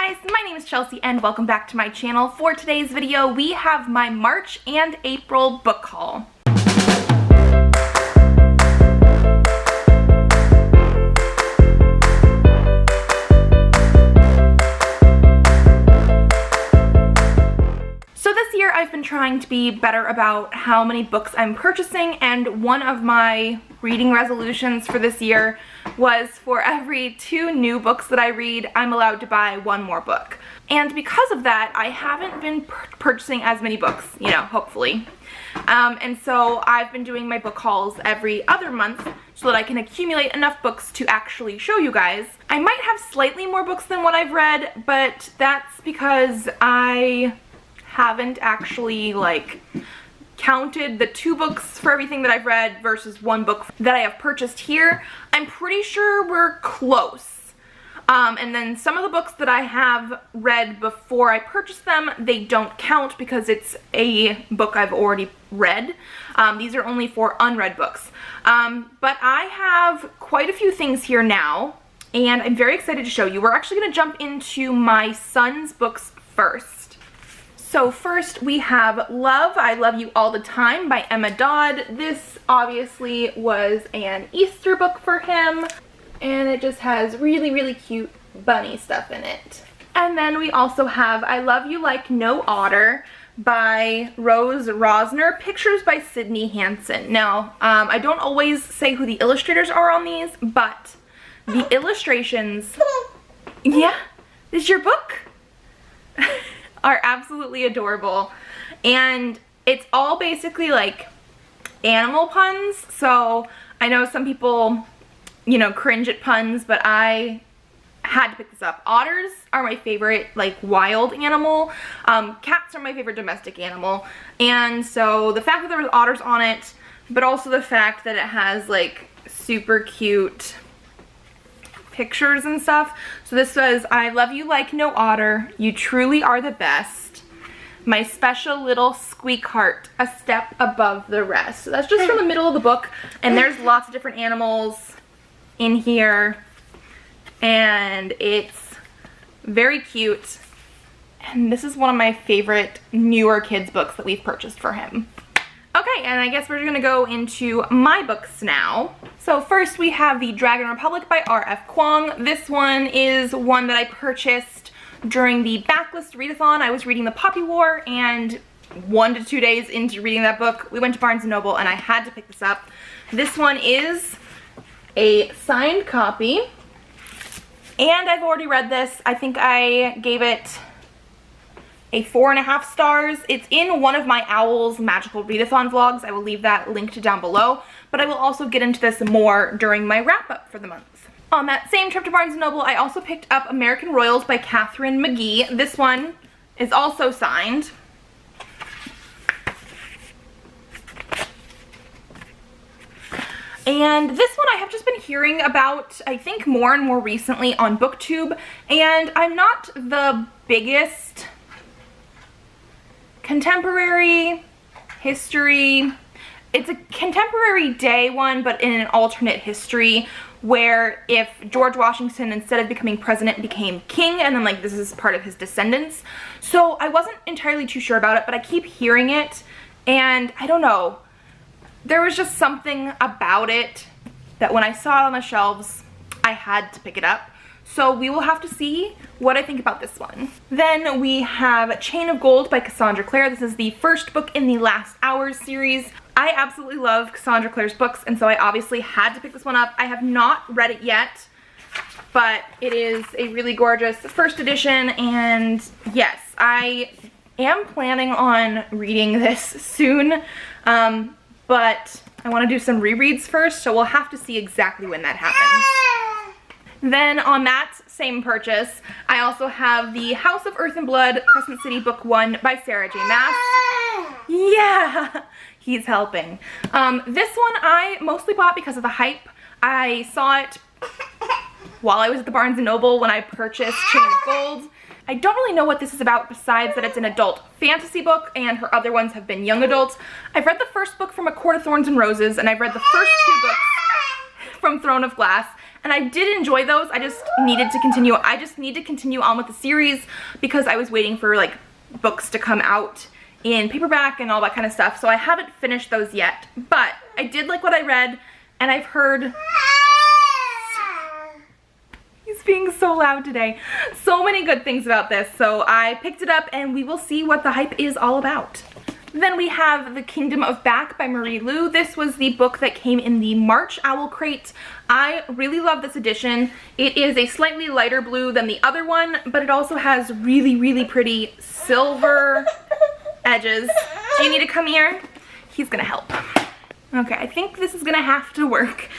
guys, my name is Chelsea and welcome back to my channel. For today's video, we have my March and April book haul. So this year I've been trying to be better about how many books I'm purchasing, and one of my reading resolutions for this year was for every 2 new books that I read, I'm allowed to buy 1 more book. And because of that, I haven't been purchasing as many books, you know, hopefully. And so I've been doing my book hauls every other month so that I can accumulate enough books to actually show you guys. I might have slightly more books than what I've read, but that's because I haven't actually counted the 2 books for everything that I've read versus 1 book that I have purchased here. I'm pretty sure we're close. And then some of the books that I have read before I purchased them, they don't count because it's a book I've already read. These are only for unread books. But I have quite a few things here now, and I'm very excited to show you. We're actually going to jump into my son's books first. So first we have Love, I Love You All the Time by Emma Dodd. This obviously was an Easter book for him, and it just has really, really cute bunny stuff in it. And then we also have I Love You Like No Otter by Rose Rosner, pictures by Sydney Hansen. Now, I don't always say who the illustrators are on these, but the illustrations, yeah, this is your book? Are absolutely adorable, and it's all basically like animal puns. So I know some people, you know, cringe at puns, but I had to pick this up. Otters are my favorite wild animal. Cats are my favorite domestic animal, and so the fact that there was otters on it, but also the fact that it has super cute pictures and stuff. So this was I Love You Like No Otter, You Truly Are the Best, My Special Little Squeak Heart, A Step Above the Rest. So that's just from the middle of the book, and there's lots of different animals in here, and it's very cute. And this is one of my favorite newer kids books that we've purchased for him. Okay, and I guess we're gonna go into my books now. So first we have The Dragon Republic by R.F. Kuang. This one is one that I purchased during the backlist readathon. I was reading The Poppy War, and 1 to 2 days into reading that book, we went to Barnes & Noble and I had to pick this up. This one is a signed copy, and I've already read this. I think I gave it a 4.5 stars. It's in one of my Owl's Magical Readathon vlogs. I will leave that linked down below, but I will also get into this more during my wrap-up for the month. On that same trip to Barnes & Noble, I also picked up American Royals by Catherine McGee. This one is also signed. And this one I have just been hearing about, I think, more and more recently on BookTube, and I'm not the biggest contemporary history. It's a contemporary day one, but in an alternate history where if George Washington, instead of becoming president, became king, and then this is part of his descendants. So I wasn't entirely too sure about it, but I keep hearing it, and I don't know. There was just something about it that when I saw it on the shelves, I had to pick it up. So we will have to see what I think about this one. Then we have Chain of Gold by Cassandra Clare. This is the first book in the Last Hours series. I absolutely love Cassandra Clare's books, and so I obviously had to pick this one up. I have not read it yet, but it is a really gorgeous first edition, and yes, I am planning on reading this soon, but I want to do some rereads first, so we'll have to see exactly when that happens. Then on that same purchase, I also have The House of Earth and Blood, Crescent City Book 1 by Sarah J. Maas. Yeah, he's helping. This one I mostly bought because of the hype. I saw it while I was at the Barnes & Noble when I purchased Chain of Gold. I don't really know what this is about besides that it's an adult fantasy book, and her other ones have been young adults. I've read the first book from A Court of Thorns and Roses, and I've read the first 2 books from Throne of Glass, and I did enjoy those. I just needed to continue. I just need to continue on with the series because I was waiting for like books to come out in paperback and all that kind of stuff. So I haven't finished those yet, but I did like what I read, and I've heard, he's being so loud today, so many good things about this. So I picked it up and we will see what the hype is all about. Then we have The Kingdom of Back by Marie Lu. This was the book that came in the March Owl Crate. I really love this edition. It is a slightly lighter blue than the other one, but it also has really, really pretty silver edges. Do you need to come here? He's gonna help. Okay, I think this is gonna have to work.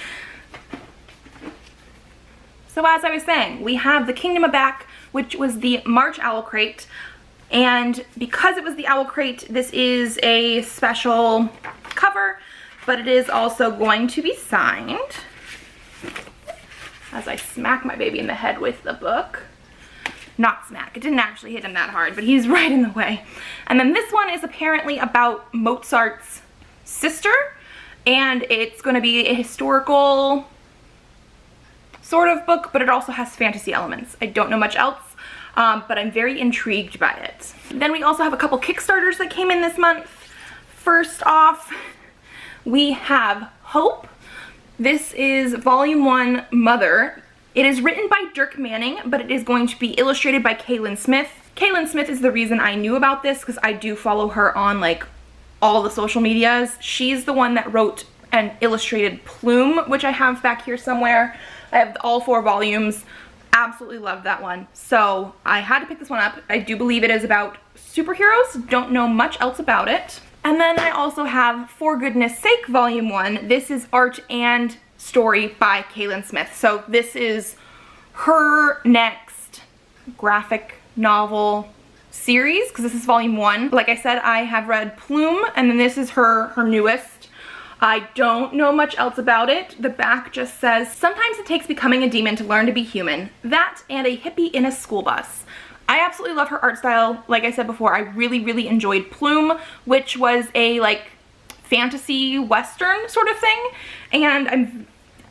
So as I was saying, we have The Kingdom of Back, which was the March Owl Crate. And because it was the Owl Crate, this is a special cover, but it is also going to be signed. As I smack my baby in the head with the book. Not smack, it didn't actually hit him that hard, but he's right in the way. And then this one is apparently about Mozart's sister, and it's going to be a historical sort of book, but it also has fantasy elements. I don't know much else. But I'm very intrigued by it. Then we also have a couple Kickstarters that came in this month. First off, we have Hope. This is Volume 1, Mother. It is written by Dirk Manning, but it is going to be illustrated by Kaylin Smith. Kaylin Smith is the reason I knew about this, because I do follow her on like all the social medias. She's the one that wrote and illustrated Plume, which I have back here somewhere. I have all 4 volumes. Absolutely love that one. So I had to pick this one up. I do believe it is about superheroes. Don't know much else about it. And then I also have For Goodness Sake Volume 1. This is art and story by Kaylin Smith. So this is her next graphic novel series, because this is Volume 1. Like I said, I have read Plume, and then this is her newest. I don't know much else about it. The back just says, sometimes it takes becoming a demon to learn to be human. That and a hippie in a school bus. I absolutely love her art style. Like I said before, I really, really enjoyed Plume, which was a like fantasy western sort of thing. And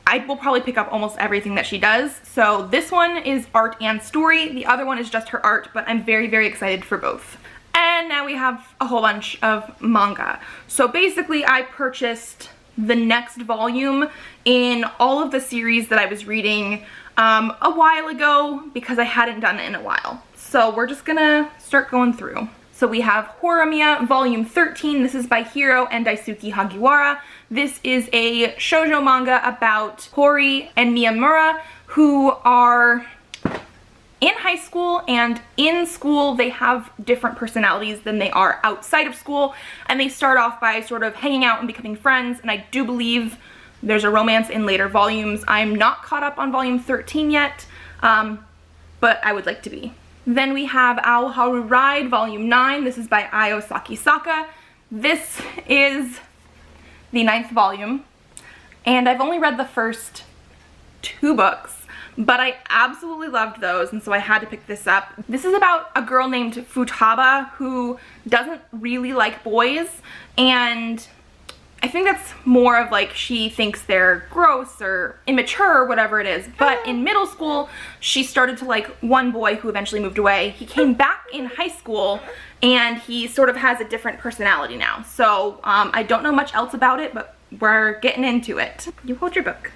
I will probably pick up almost everything that she does. So this one is art and story. The other one is just her art, but I'm very, very excited for both. And now we have a whole bunch of manga. So basically I purchased the next volume in all of the series that I was reading a while ago because I hadn't done it in a while. So we're just gonna start going through. So we have Horimiya Volume 13. This is by Hiro and Daisuke Hagiwara. This is a shoujo manga about Hori and Miyamura, who are in high school, and in school they have different personalities than they are outside of school, and they start off by sort of hanging out and becoming friends, and I do believe there's a romance in later volumes. I'm not caught up on Volume 13 yet, but I would like to be. Then we have Haru Ride Volume 9. This is by Ayo Sakisaka. This is the 9th volume, and I've only read the first 2 books. But I absolutely loved those, and so I had to pick this up. This is about a girl named Futaba who doesn't really like boys, and I think that's more of like she thinks they're gross or immature or whatever it is. But in middle school, she started to like one boy who eventually moved away. He came back in high school, and he sort of has a different personality now. So I don't know much else about it, but we're getting into it. You hold your book.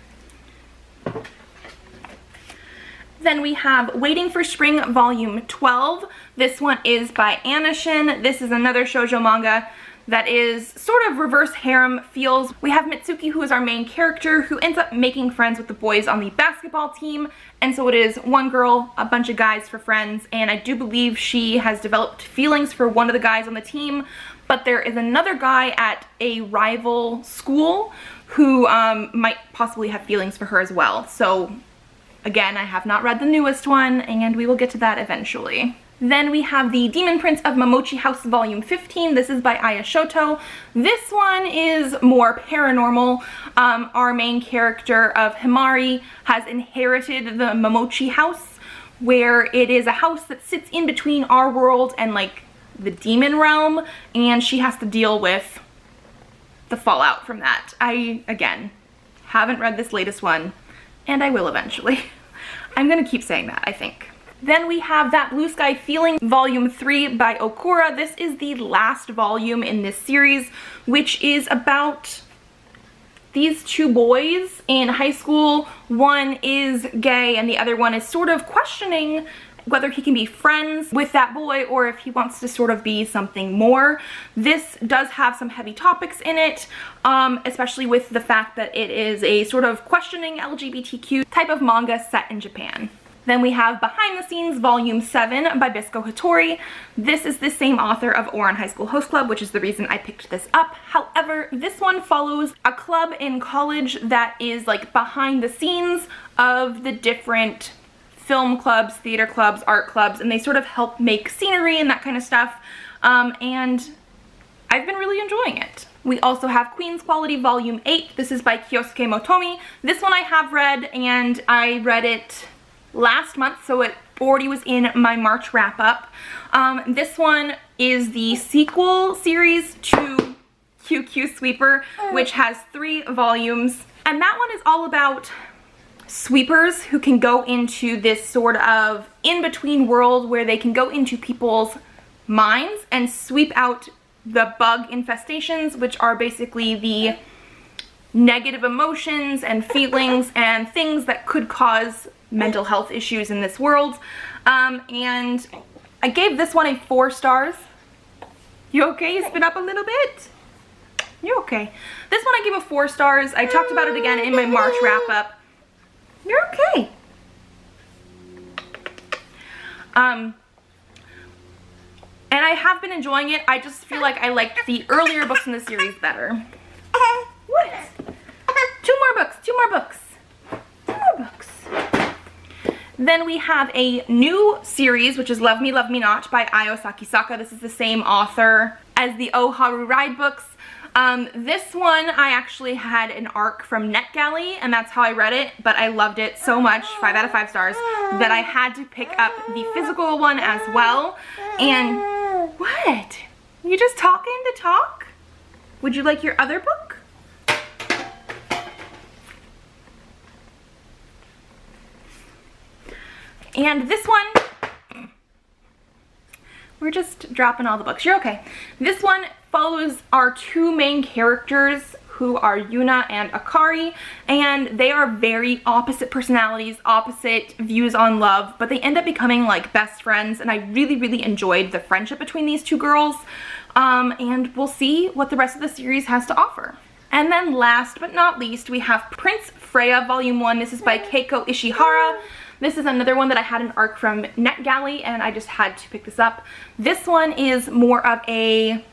Then we have Waiting for Spring Volume 12. This one is by Anishin. This is another shoujo manga that is sort of reverse harem feels. We have Mitsuki, who is our main character, who ends up making friends with the boys on the basketball team. And so it is one girl, a bunch of guys for friends, and I do believe she has developed feelings for one of the guys on the team. But there is another guy at a rival school who might possibly have feelings for her as well. So again, I have not read the newest one, and we will get to that eventually. Then we have The Demon Prince of Momochi House Volume 15. This is by Aya Shoto. This one is more paranormal. Our main character of Himari has inherited the Momochi house, where it is a house that sits in between our world and like the demon realm, and she has to deal with the fallout from that. I, again, haven't read this latest one, And I will eventually. I'm gonna keep saying that, I think. Then we have That Blue Sky Feeling, Volume 3 by Okura. This is the last volume in this series, which is about these two boys in high school. One is gay and the other one is sort of questioning whether he can be friends with that boy or if he wants to sort of be something more. This does have some heavy topics in it, especially with the fact that it is a sort of questioning LGBTQ type of manga set in Japan. Then we have Behind the Scenes Volume 7 by Bisco Hattori. This is the same author of Ouran High School Host Club, which is the reason I picked this up. However, this one follows a club in college that is like behind the scenes of the different film clubs, theater clubs, art clubs, and they sort of help make scenery and that kind of stuff. And I've been really enjoying it. We also have Queen's Quality Volume 8. This is by Kyosuke Motomi. This one I have read, and I read it last month, so it already was in my March wrap-up. This one is the sequel series to QQ Sweeper, which has 3 volumes. And that one is all about sweepers who can go into this sort of in-between world where they can go into people's minds and sweep out the bug infestations, which are basically the negative emotions and feelings and things that could cause mental health issues in this world. And I gave this one a 4 stars. You okay? You spit up a little bit? You're okay. This one I gave a 4 stars. I talked about it again in my March wrap-up. You're okay. And I have been enjoying it. I just feel like I liked the earlier books in the series better. What? 2 more books, 2 more books. 2 more books. Then we have a new series, which is Love Me, Love Me Not by Ayo Sakisaka. This is the same author as the Haru Ride books. This one I actually had an arc from NetGalley, and that's how I read it, but I loved it so much, 5 out of 5 stars, that I had to pick up the physical one as well. And what? You just talking to talk? Would you like your other book? And this one, we're just dropping all the books. You're okay. This one follows our 2 main characters, who are Yuna and Akari, and they are very opposite personalities, opposite views on love, but they end up becoming like best friends, and I really, really enjoyed the friendship between these 2 girls. And we'll see what the rest of the series has to offer. And then last but not least, we have Prince Freya Volume 1. This is by Keiko Ishihara. This is another one that I had an arc from NetGalley, and I just had to pick this up. This one is more of a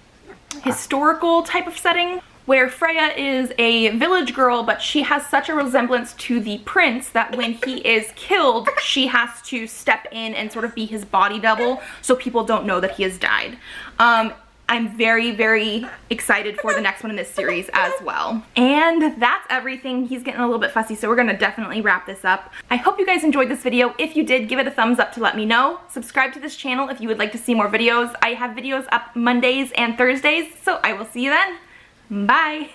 historical type of setting, where Freya is a village girl, but she has such a resemblance to the prince that when he is killed, she has to step in and sort of be his body double so people don't know that he has died. I'm very, very excited for the next one in this series as well. And that's everything. He's getting a little bit fussy, so we're gonna definitely wrap this up. I hope you guys enjoyed this video. If you did, give it a thumbs up to let me know. Subscribe to this channel if you would like to see more videos. I have videos up Mondays and Thursdays, so I will see you then. Bye.